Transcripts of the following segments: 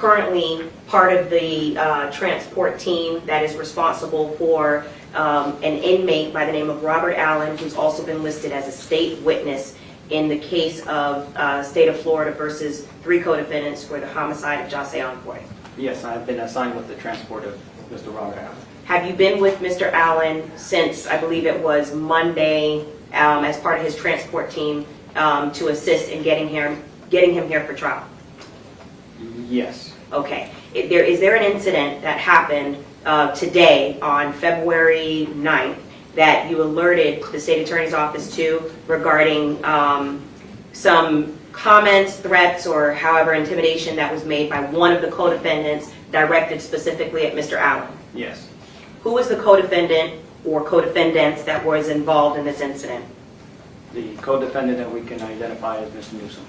currently part of the transport team that is responsible for an inmate by the name of Robert Allen, who's also been listed as a state witness in the case of State of Florida versus 3 co-defendants for the homicide of Xxxtentacion. Yes, I've been assigned with the transport of Mr. Robert Allen. Have you been with Mr. Allen since, I believe it was Monday, as part of his transport team to assist in getting him here for trial? Yes. Okay. Is there an incident that happened today on February 9th that you alerted the state attorney's office to regarding some comments, threats, or however intimidation that was made by one of the co-defendants directed specifically at Mr. Allen? Yes. Who was the co-defendant or co-defendants that was involved in this incident? The co-defendant that we can identify as Mr. Newsom.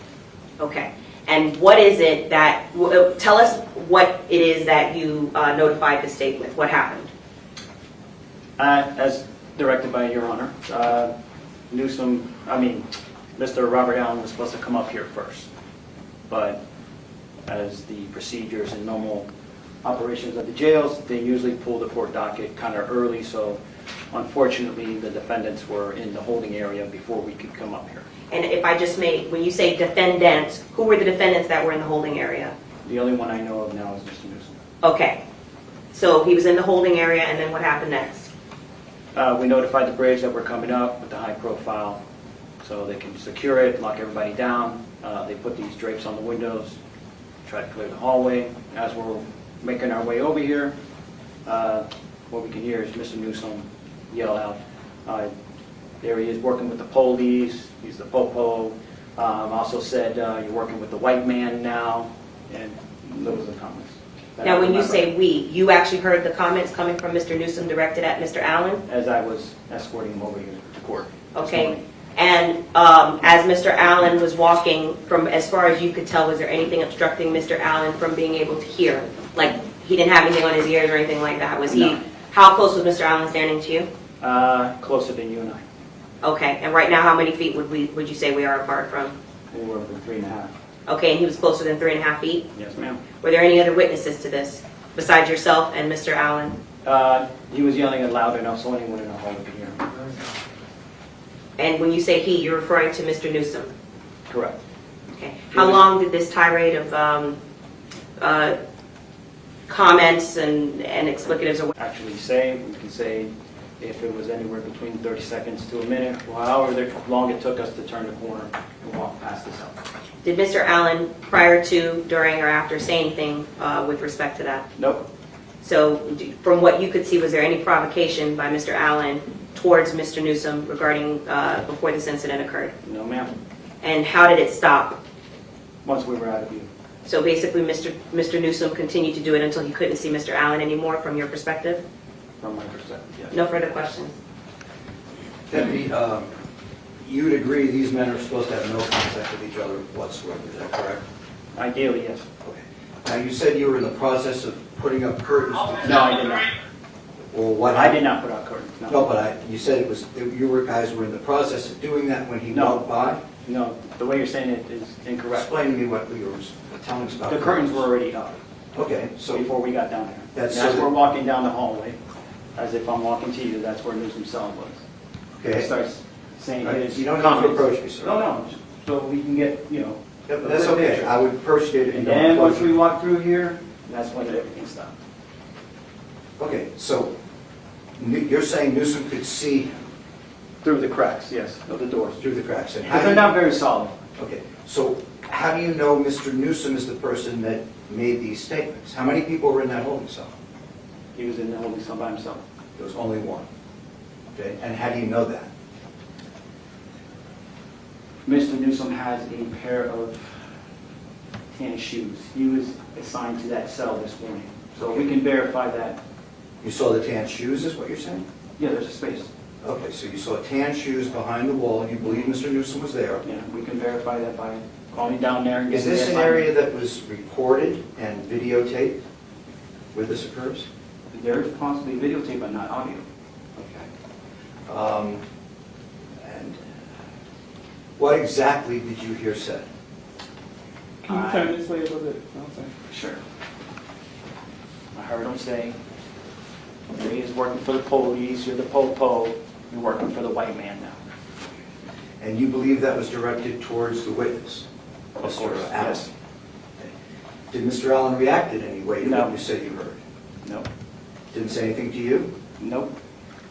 Okay. And what is it that, tell us what it is that you notified the state with. What happened? As directed by Your Honor, Mr. Robert Allen was supposed to come up here first. But as the procedures and normal operations of the jails, they usually pull the court docket kind of early, so unfortunately the defendants were in the holding area before we could come up here. And if I just may, when you say defendants, who were the defendants that were in the holding area? The only one I know of now is Mr. Newsom. Okay. So he was in the holding area, and then what happened next? We notified the Braves that we're coming up with the high profile so they can secure it, lock everybody down. They put these drapes on the windows, try to clear the hallway. As we're making our way over here, what we can hear is Mr. Newsom yell out. There he is working with the police. He's the popo. Also said, you're working with the white man now. And those are the comments. Now, when you say we, you actually heard the comments coming from Mr. Newsom directed at Mr. Allen? As I was escorting him over here to court. Okay. And as Mr. Allen was walking, from as far as you could tell, was there anything obstructing Mr. Allen from being able to hear? Like, he didn't have anything on his ears or anything like that? Was he? No. How close was Mr. Allen standing to you? Closer than you and I. Okay. And right now, how many feet would you say we are apart from? We were over 3.5. Okay, and he was closer than 3.5 feet? Yes, ma'am. Were there any other witnesses to this besides yourself and Mr. Allen? He was yelling it loud enough so anyone in the hall could hear him. And when you say he, you're referring to Mr. Newsom? Correct. Okay. How long did this tirade of comments and explicatives or Actually say, we can say if it was anywhere between 30 seconds to a minute, or however long it took us to turn the corner and walk past this house. Did Mr. Allen, prior to, during, or after, say anything with respect to that? Nope. So from what you could see, was there any provocation by Mr. Allen towards Mr. Newsom regarding before this incident occurred? No, ma'am. And how did it stop? Once we were out of view. So basically Mr. Newsom continued to do it until he couldn't see Mr. Allen anymore from your perspective? From my perspective, yes. No further questions? Deputy, you would agree these men are supposed to have no contact with each other whatsoever, is that correct? Ideally, yes. Okay. Now, you said you were in the process of putting up curtains. No, I did not. Or what? I did not put out curtains, no. No, but you said it was, guys were in the process of doing that when he No. walked by? No, the way you're saying it is incorrect. Explain to me what you were telling us about. The curtains were already up Okay, so before we got down there. That's As so we're that- walking down the hallway, as if I'm walking to you, that's where Newsom's cell was. He okay. starts saying Right, his you don't have to comments. approach me, sir. No, so we can get, Yeah, but that's okay. I would appreciate it. And then once we walk through here, that's when everything stopped. Okay, so you're saying Newsom could see Through the cracks, yes, of the doors. through the cracks, and But how? they're not very solid. Okay, so how do you know Mr. Newsom is the person that made these statements? How many people were in that holding cell? He was in the holding cell by himself. There was only one. Okay, and how do you know that? Mr. Newsom has a pair of tan shoes. He was assigned to that cell this morning. So we can verify that. You saw the tan shoes, is what you're saying? Yeah, there's a space. Okay, so you saw tan shoes behind the wall, and you believe Mr. Newsom was there. Yeah, we can verify that by calling down there and Is getting this an the area that was recorded and videotaped where this occurs? There is possibly videotape, but not audio. Okay. And what exactly did you hear said? Can you turn this way a little bit? Okay. Sure. heard him say, "Ray is working for the police, you're the po-po, you're working for the white man now." And you believe that was directed towards the witness? Of Mr. course, Allen? yes. Okay. Did Mr. Allen react in any way to No. what you said you heard? Nope. Didn't say anything to you? Nope.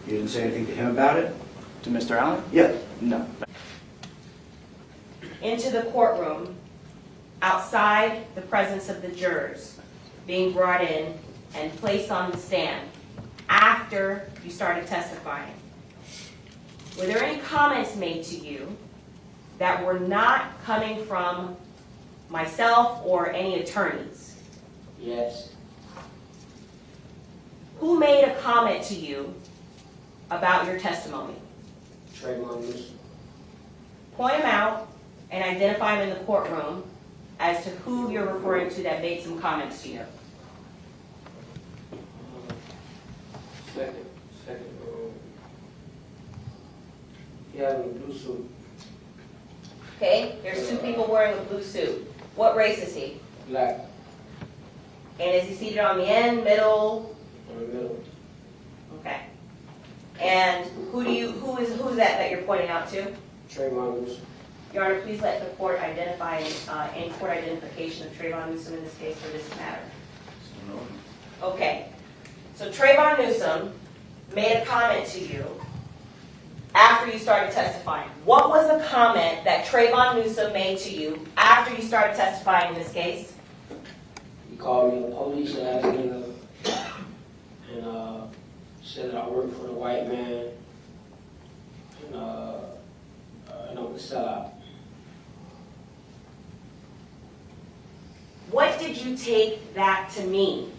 You didn't say anything to him about it? To Mr. Allen? Yes. No. Into the courtroom, outside the presence of the jurors, being brought in and placed on the stand after you started testifying. Were there any comments made to you that were not coming from myself or any attorneys? Yes, Who made a comment to you about your testimony? Trayvon Newsom. Point them out and identify them in the courtroom as to who you're referring to that made some comments to you. Second, he had a blue suit, Okay, there's two people wearing a blue suit. What race is he? black, And is he seated on the end, middle? in the middle. Okay. And who's that you're pointing out to? Trayvon Newsom. Your Honor, please let the court identify any court identification of Trayvon Newsom in this case for this matter. Okay. So Trayvon Newsom made a comment to you after you started testifying. What was the comment that Trayvon Newsom made to you after you started testifying in this case? He called me a police ass nigga and said that I work for the white man and I'm a sellout. What did you take that to mean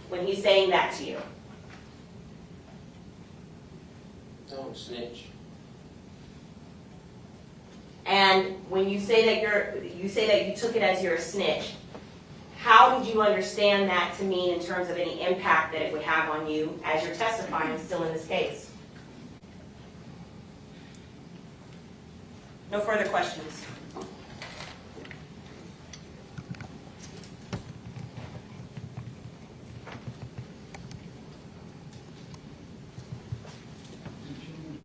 when he's saying that to you? Don't snitch. And when you say that you took it as you're a snitch, how did you understand that to mean in terms of any impact that it would have on you as you're testifying still in this case? No further questions.